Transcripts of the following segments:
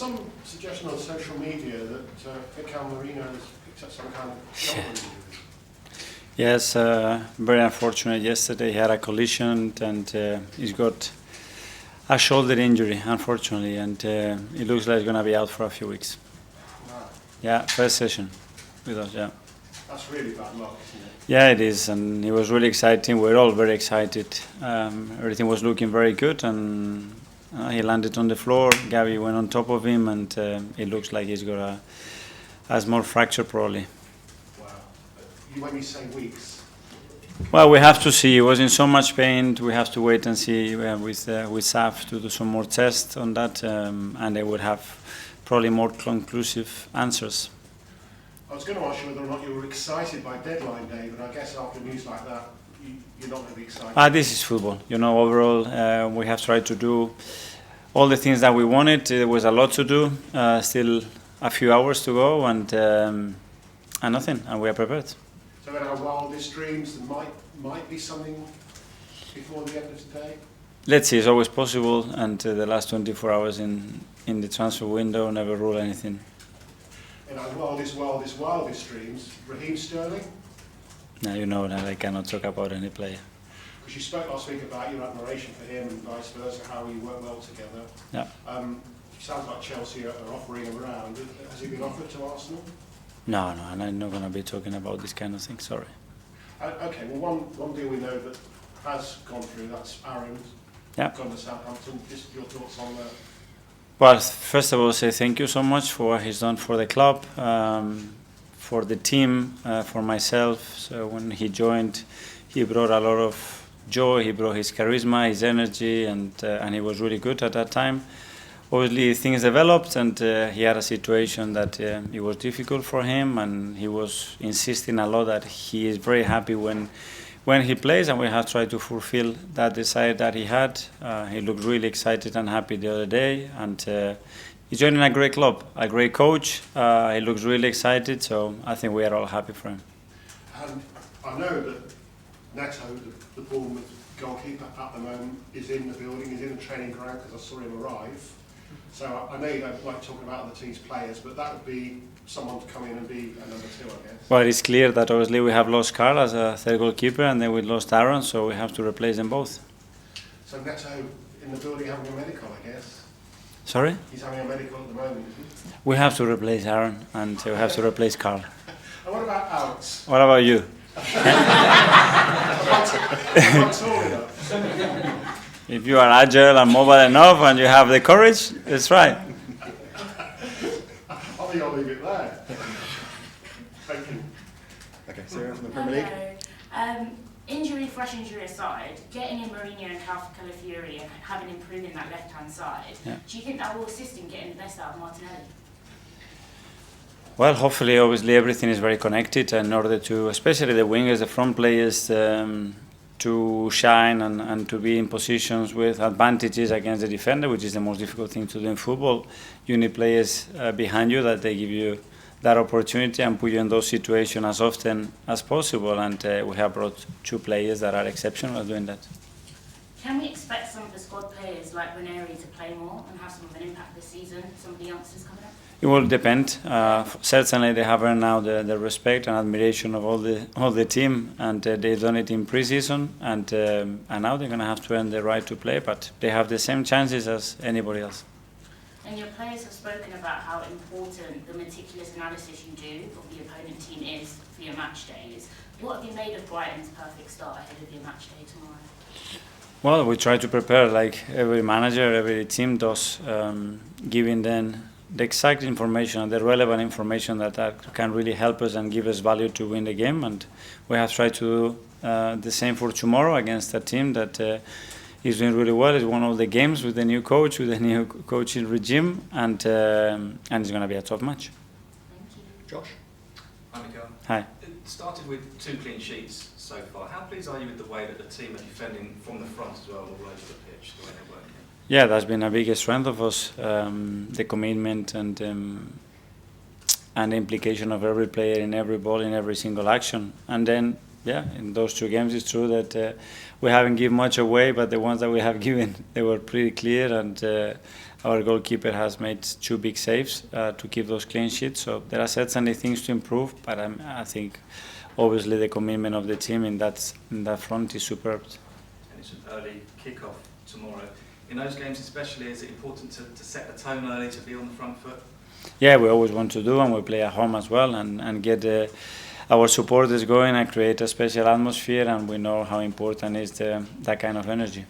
Some suggestion on social media that Mikel Merino has picked up some kind of shoulder injury. Yes, very unfortunate. Yesterday he had a collision and he's got a shoulder injury, unfortunately, and it looks like he's going to be out for a few weeks. Wow. Yeah, first session with us, yeah. That's really bad luck, isn't it? Yeah, it is, and it was really exciting. We're all very excited. Everything was looking very good, and he landed on the floor. Gabriel went on top of him, and it looks like he's got a small fracture probably. Wow. When you say weeks? Well, we have to see. He was in so much pain. We have to wait and see with SAF to do some more tests on that, and they would have probably more conclusive answers. I was going to ask you whether or not you were excited by deadline day, but I guess after news like that, you're not going to be excited. This is football. You know, overall, we have tried to do all the things that we wanted. There was a lot to do. Still a few hours to go, and nothing, and we are prepared. So in our wildest dreams, there might be something before the end of today? Let's see, it's always possible, and the last 24 hours in the transfer window never rule anything. In our wildest dreams, Raheem Sterling? Now you know that I cannot talk about any player. Because you spoke last week about your admiration for him and vice versa, how you work well together. Yeah. Sounds like Chelsea are offering him around. Has he been offered to Arsenal? No, and I'm not going to be talking about this kind of thing, sorry. Okay, well one deal we know that has gone through, that's Aaron's gone to Southampton. Just your thoughts on that? Well, first of all, say thank you so much for what he's done for the club, for the team, for myself. So when he joined, he brought a lot of joy, he brought his charisma, his energy, and he was really good at that time. Obviously, things developed, and he had a situation that it was difficult for him, and he was insisting a lot that he is very happy when he plays, and we have tried to fulfill that desire that he had. He looked really excited and happy the other day, and he's joining a great club, a great coach. He looks really excited, so I think we are all happy for him. And I know that Neto, the Bournemouth goalkeeper at the moment, is in the building, is in the training ground because I saw him arrive. So I know you don't like talking about the team's players, but that would be someone to come in and be a number two, I guess. Well, it's clear that obviously we have lost Carl as a third goalkeeper, and then we lost Aaron, so we have to replace them both. So Neto in the building having a medical, I guess? Sorry? He's having a medical at the moment, isn't he? We have to replace Aaron, and we have to replace Carl. And what about Alex? What about you? I'm not tall enough. If you are agile and mobile enough and you have the courage, it's right. I think I'll leave it there. Thank you. Okay, Sarah from the Premier League. Hello. Fresh injury aside, getting in Marino and Calafiori and having improved in that left-hand side, do you think that will assist in getting the best out of Martinelli? Well, hopefully, obviously, everything is very connected in order to, especially the wingers, the front players, to shine and to be in positions with advantages against the defender, which is the most difficult thing to do in football. You need players behind you that they give you that opportunity and put you in those situations as often as possible, and we have brought two players that are exceptional at doing that. Can we expect some of the squad players like Ranieri to play more and have some of an impact this season, some of the youngsters coming up? It will depend. Certainly, they have earned now the respect and admiration of all the team, and they've done it in pre-season, and now they're going to have to earn the right to play. But they have the same chances as anybody else. And your players have spoken about how important the meticulous analysis you do of the opponent team is for your match days. What have you made of Brighton's perfect start ahead of your match day tomorrow? Well, we try to prepare like every manager, every team does, giving them the exact information and the relevant information that can really help us and give us value to win the game. And we have tried to do the same for tomorrow against a team that is doing really well. It's one of the games with the new coach, with the new coaching regime, and it's going to be a tough match. Thank you. Josh? Hi, Mikel. Hi. It started with 2 clean sheets so far. How pleased are you with the way that the team are defending from the front as well, all over the pitch, the way they're working? Yeah, that's been a big strength of us, the commitment and the implication of every player in every ball, in every single action. And then, yeah, in those 2 games, it's true that we haven't given much away, but the ones that we have given, they were pretty clear, and Our goalkeeper has made 2 big saves to keep those clean sheets. So there are certainly things to improve, but I think obviously the commitment of the team in that front is superb. And it's an early kick-off tomorrow. In those games especially, is it important to set the tone early, to be on the front foot? Yeah, we always want to do, and we play at home as well, and get our supporters going and create a special atmosphere, and we know how important is that kind of energy.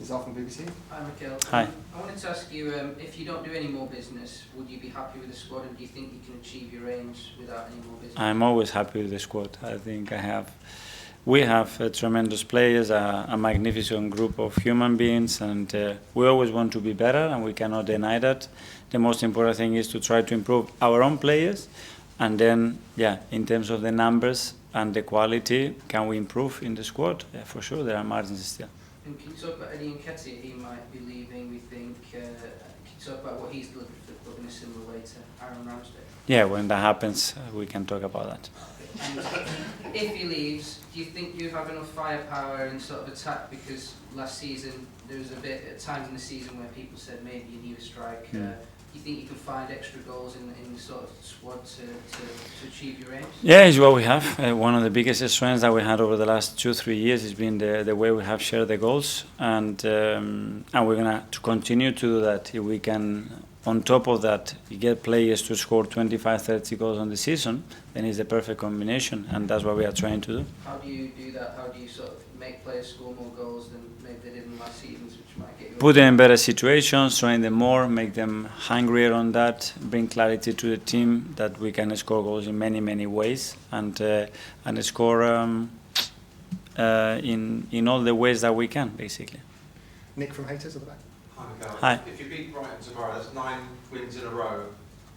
Is that from BBC? Hi, Mikel. Hi. I wanted to ask you, if you don't do any more business, would you be happy with the squad, and do you think you can achieve your aims without any more business? I'm always happy with the squad. I think we have tremendous players, a magnificent group of human beings, and we always want to be better, and we cannot deny that. The most important thing is to try to improve our own players, and then, yeah, in terms of the numbers and the quality, can we improve in the squad? Yeah, for sure, there are margins still. And can you talk about Eddie Nketiah? He might be leaving, we think. Can you talk about what he's delivered for the club in a similar way to Aaron Ramsdale? Yeah, when that happens, we can talk about that. And if he leaves, do you think you have enough firepower and sort of attack? Because last season there was a bit at times in the season where people said maybe you need a striker. Do you think you can find extra goals in the sort of squad to achieve your aims? Yeah, it's what we have. One of the biggest strengths that we had over the last 2-3 years has been the way we have shared the goals, and we're gonna to continue to do that. If we can, on top of that, get players to score 25-30 goals on the season, then it's the perfect combination, and that's what we are trying to do. How do you do that? How do you sort of make players score more goals than maybe they did in last seasons, which might get you... Put them in better situations, train them more, make them hungrier on that, bring clarity to the team that we can score goals in many, many ways, and score in all the ways that we can, basically. Nick from Haters at the back. Hi, Mikel. Hi. If you beat Brighton tomorrow, that's 9 wins in a row,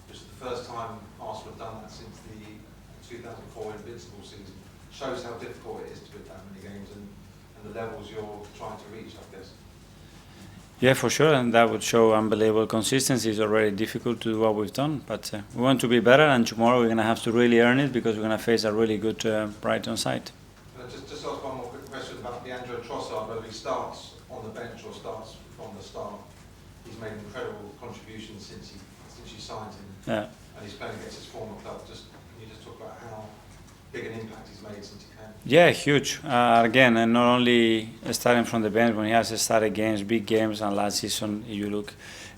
which is the first time Arsenal have done that since the 2004 Invincible season. Shows how difficult it is to win that many games and the levels you're trying to reach, I guess. Yeah, for sure, and that would show unbelievable consistency. It's already difficult to do what we've done, but we want to be better, and tomorrow we're going to have to really earn it because we're going to face a really good Brighton side. Just ask one more quick question about Leandro Trossard, whether he starts on the bench or starts from the start. He's made incredible contributions since you signed him, Yeah. and he's playing against his former club. Can you just talk about how big an impact he's made since he came? Yeah, huge. Again, and not only starting from the bench, when he has started games, big games, and last season, if you look,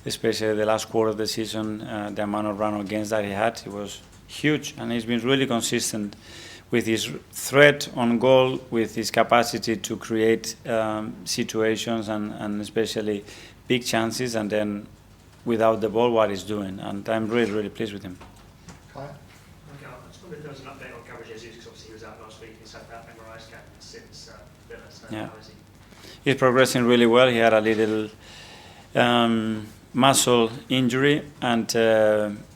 especially the last quarter of the season, the amount of run games that he had, it was huge, and he's been really consistent with his threat on goal, with his capacity to create situations and especially big chances, and then without the ball, what he's doing. And I'm really, really pleased with him. Kaya? Okay, I just wondered if there was an update on Gabriel Jesus, because obviously he was out last week and said that MRI scan since Villa, so Yeah. how is he? He's progressing really well. He had a little muscle injury, and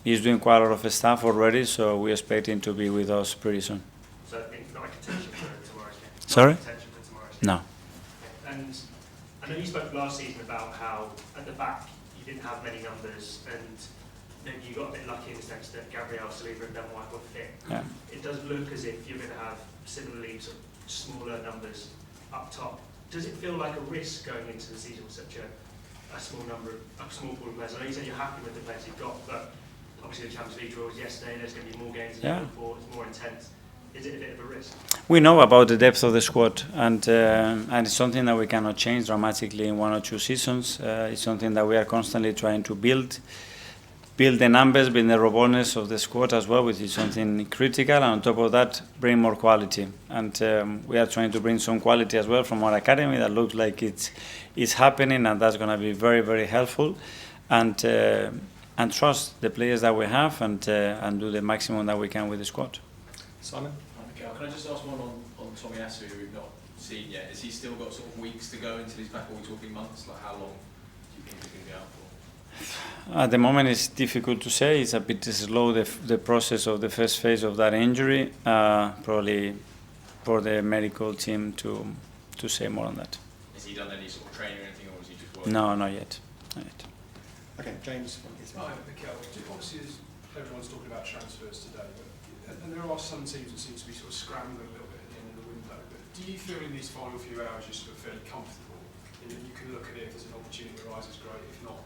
he's doing quite a lot of stuff already, so we expect him to be with us pretty soon. So not a contention for tomorrow's game? Sorry? Not a contention for tomorrow's game? No. Okay. And I know you spoke last season about how at the back you didn't have many numbers, and then you got a bit lucky in the sense that Gabriel, Saliba and Ben White were fit. Yeah. It does look as if you're going to have similarly sort of smaller numbers up top. Does it feel like a risk going into the season with such a small pool of players? I know you said you're happy with the players you've got, but obviously the Champions League draw was yesterday, there's going to be more games than before, it's more intense. Is it a bit of a risk? We know about the depth of the squad, and it's something that we cannot change dramatically in 1 or 2 seasons. It's something that we are constantly trying to build the numbers, build the robustness of the squad as well, which is something critical, and on top of that, bring more quality. And we are trying to bring some quality as well from our academy that looks like it's happening, and that's going to be very, very helpful. And trust the players that we have, and do the maximum that we can with the squad. Simon? Mikel, can I just ask one on Tomiyasu, who we've not seen yet? Has he still got sort of weeks to go until he's back, or are we talking months? Like, how long do you think he's going to be out for? At the moment, it's difficult to say. It's a bit slow, the process of the first phase of that injury. Probably for the medical team to say more on that. Has he done any sort of training or anything, or is he just working? No, not yet. Not yet. Okay, James from Israel. Hi, Mikel. Obviously, everyone's talking about transfers today, and there are some teams that seem to be sort of scrambling a little bit at the end of the window. But do you feel in these final few hours you're sort of fairly comfortable in you can look at it if there's an opportunity that arises, great. If not,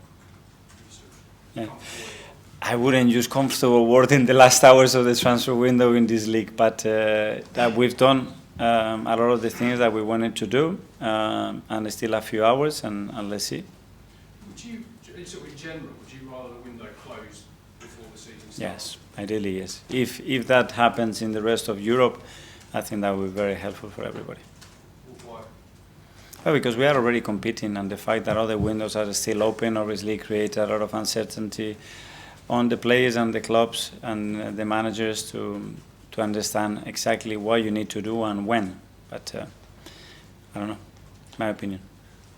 you sort of Yeah. comfortable where you are. I wouldn't use comfortable word in the last hours of the transfer window in this league, but that we've done a lot of the things that we wanted to do, and there's still a few hours, and let's see. Would you, sort of in general, would you rather the window closed before the season starts? Yes, ideally yes. If that happens in the rest of Europe, I think that would be very helpful for everybody. Why? Well, because we are already competing, and the fact that other windows are still open obviously creates a lot of uncertainty on the players and the clubs and the managers to understand exactly what you need to do and when. But I don't know, my opinion.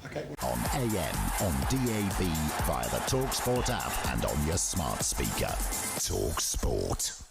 Okay. On AM, on DAB, via the talkSPORT app and on your smart speaker. talkSPORT.